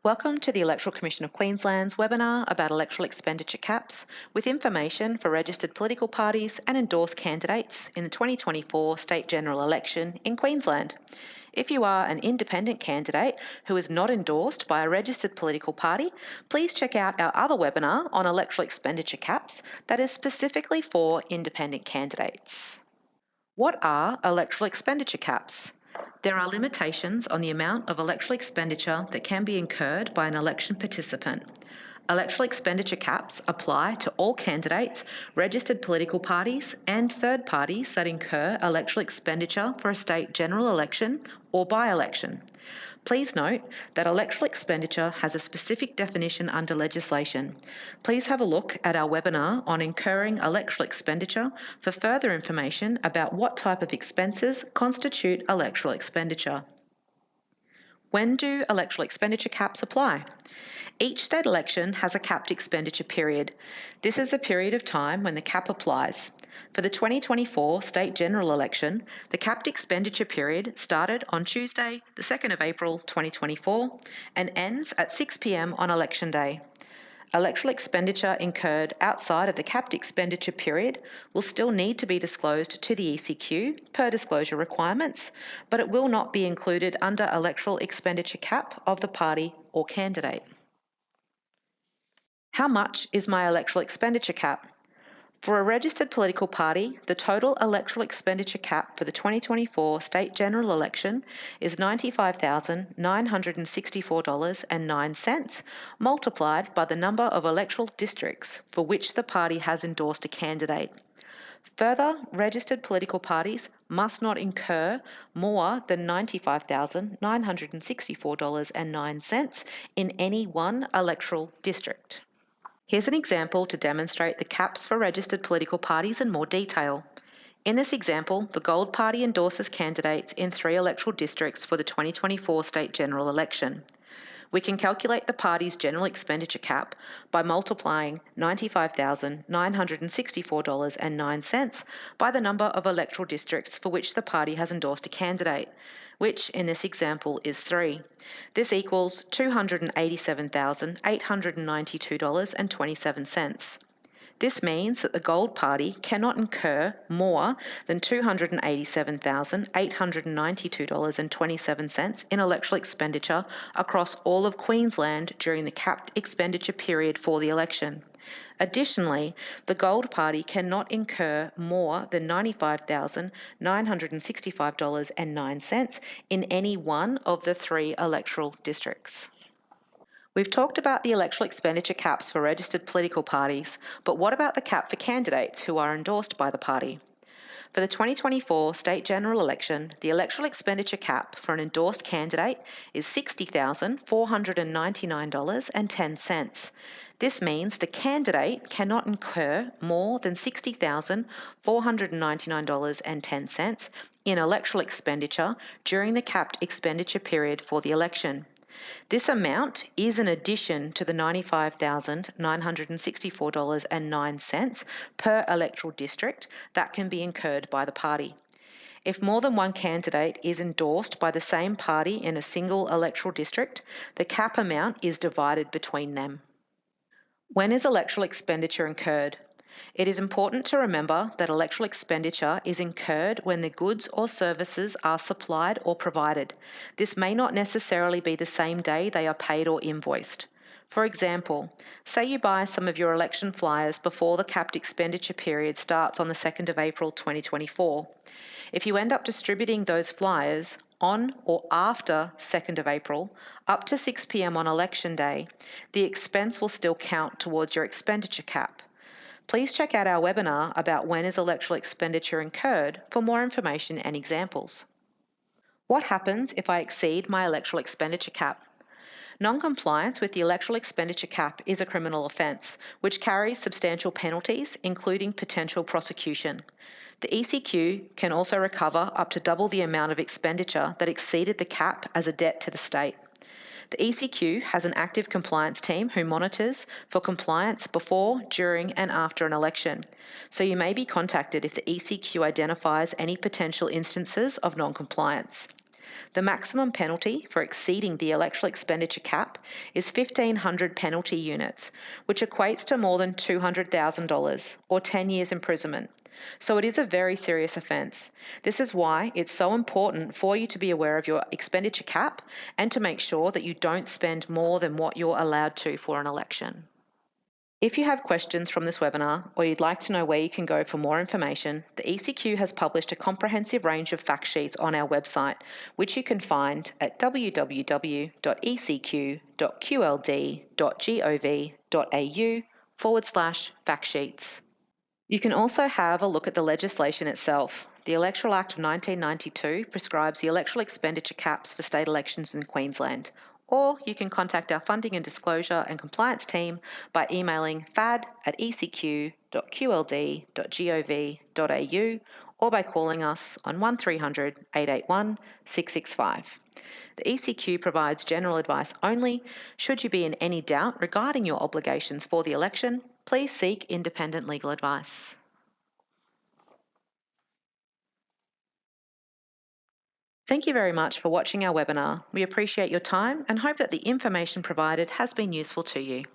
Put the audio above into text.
Welcome to the Electoral Commission of Queensland's webinar about electoral expenditure caps with information for registered political parties and endorsed candidates in the 2024 state general election in Queensland. If you are an independent candidate who is not endorsed by a registered political party, please check out our other webinar on electoral expenditure caps that is specifically for independent candidates. What are electoral expenditure caps? There are limitations on the amount of electoral expenditure that can be incurred by an election participant. Electoral expenditure caps apply to all candidates, registered political parties, and third parties that incur electoral expenditure for a state general election or by-election. Please note that electoral expenditure has a specific definition under legislation. Please have a look at our webinar on incurring electoral expenditure for further information about what type of expenses constitute electoral expenditure. When do electoral expenditure caps apply? Each state election has a capped expenditure period. This is the period of time when the cap applies. For the 2024 state general election, the capped expenditure period started on Tuesday, the 2nd of April 2024 and ends at 6 p.m. on election day. Electoral expenditure incurred outside of the capped expenditure period will still need to be disclosed to the ecq per disclosure requirements, but it will not be included under electoral expenditure cap of the party or candidate. How much is my electoral expenditure cap? For a registered political party, the total electoral expenditure cap for the 2024 state general election is $95,964.09 multiplied by the number of electoral districts for which the party has endorsed a candidate. Further, registered political parties must not incur more than $95,964.09 in any one electoral district. Here's an example to demonstrate the caps for registered political parties in more detail. In this example, the Gold Party endorses candidates in 3 electoral districts for the 2024 state general election. We can calculate the party's general expenditure cap by multiplying $95,964.09 by the number of electoral districts for which the party has endorsed a candidate, which in this example is 3. This equals $287,892.27. This means that the Gold Party cannot incur more than $287,892.27 in electoral expenditure across all of Queensland during the capped expenditure period for the election. Additionally, the Gold Party cannot incur more than $95,965.09 in any one of the 3 electoral districts. We've talked about the electoral expenditure caps for registered political parties, but what about the cap for candidates who are endorsed by the party? For the 2024 state general election, the electoral expenditure cap for an endorsed candidate is $60,499.10. This means the candidate cannot incur more than $60,499.10 in electoral expenditure during the capped expenditure period for the election. This amount is in addition to the $95,964.09 per electoral district that can be incurred by the party. If more than one candidate is endorsed by the same party in a single electoral district, the cap amount is divided between them. When is electoral expenditure incurred? It is important to remember that electoral expenditure is incurred when the goods or services are supplied or provided. This may not necessarily be the same day they are paid or invoiced. For example, say you buy some of your election flyers before the capped expenditure period starts on the 2nd of April 2024. If you end up distributing those flyers on or after 2nd of April, up to 6 p.m. on election day, the expense will still count towards your expenditure cap. Please check out our webinar about when is electoral expenditure incurred for more information and examples. What happens if I exceed my electoral expenditure cap? Non-compliance with the electoral expenditure cap is a criminal offence, which carries substantial penalties, including potential prosecution. The ecq can also recover up to double the amount of expenditure that exceeded the cap as a debt to the state. The ecq has an active compliance team who monitors for compliance before, during and after an election, so you may be contacted if the ecq identifies any potential instances of non-compliance. The maximum penalty for exceeding the electoral expenditure cap is 1,500 penalty units, which equates to more than $200,000 or 10 years imprisonment. So it is a very serious offence. This is why it's so important for you to be aware of your expenditure cap and to make sure that you don't spend more than what you're allowed to for an election. If you have questions from this webinar or you'd like to know where you can go for more information, the ecq has published a comprehensive range of fact sheets on our website, which you can find at www.ecq.qld.gov.au/fact sheets. You can also have a look at the legislation itself. The Electoral Act of 1992 prescribes the electoral expenditure caps for state elections in Queensland. Or you can contact our funding and disclosure and compliance team by emailing fad@ecq.qld.gov.au or by calling us on 1300 881 665. The ecq provides general advice only. Should you be in any doubt regarding your obligations for the election, please seek independent legal advice. Thank you very much for watching our webinar. We appreciate your time and hope that the information provided has been useful to you.